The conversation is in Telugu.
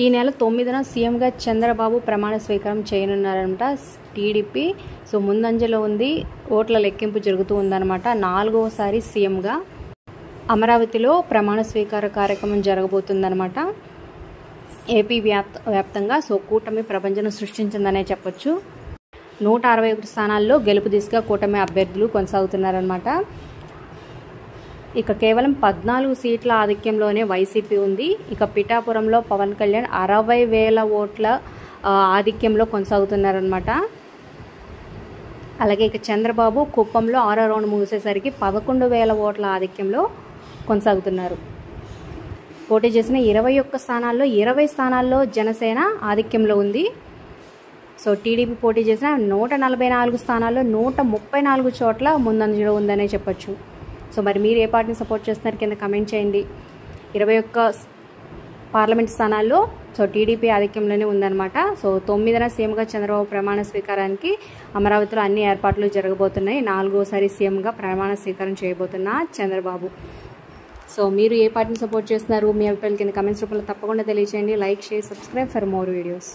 ఈ నెల 9న సీఎంగా చంద్రబాబు ప్రమాణ స్వీకారం చేయనున్నారన్నమాట టీడీపీ. సో ముందంజలో ఉంది, ఓట్ల లెక్కింపు జరుగుతూ ఉందన్నమాట. 4వసారి సీఎంగా అమరావతిలో ప్రమాణ స్వీకార కార్యక్రమం జరగబోతుందన్నమాట ఏపీ వ్యాప్తంగా. సో కూటమి ప్రపంచం సృష్టించిందనే చెప్పొచ్చు. 161 స్థానాల్లో గెలుపు దిశగా కూటమి అభ్యర్థులు కొనసాగుతున్నారన్నమాట. ఇక కేవలం 14 సీట్ల ఆధిక్యంలోనే వైసీపీ ఉంది. ఇక పిఠాపురంలో పవన్ కళ్యాణ్ 60,000 ఓట్ల ఆధిక్యంలో కొనసాగుతున్నారన్నమాట. అలాగే ఇక చంద్రబాబు కుప్పంలో 6వ రౌండ్ ముగిసేసరికి 11,000 ఓట్ల ఆధిక్యంలో కొనసాగుతున్నారు. పోటీ చేసిన 21 స్థానాల్లో 20 స్థానాల్లో జనసేన ఆధిక్యంలో ఉంది. సో టీడీపీ పోటీ చేసిన 144 స్థానాల్లో 134 చోట్ల ముందంజలో ఉందనే చెప్పొచ్చు. సో మరి మీరు ఏ పార్టీని సపోర్ట్ చేస్తున్నారు కింద కమెంట్ చేయండి. 21 పార్లమెంట్ స్థానాల్లో సో టీడీపీ ఆధిక్యంలోనే ఉందన్నమాట. సో 9న సీఎంగా చంద్రబాబు ప్రమాణ స్వీకారానికి అమరావతిలో అన్ని ఏర్పాట్లు జరగబోతున్నాయి. 4వసారి సీఎంగా ప్రమాణ స్వీకారం చేయబోతున్న చంద్రబాబు. సో మీరు ఏ పార్టీని సపోర్ట్ చేస్తున్నారు, మీ అభిప్రాయాలు కింద కమెంట్స్ రూపంలో తప్పకుండా తెలియజేయండి. Like, share, subscribe for more videos.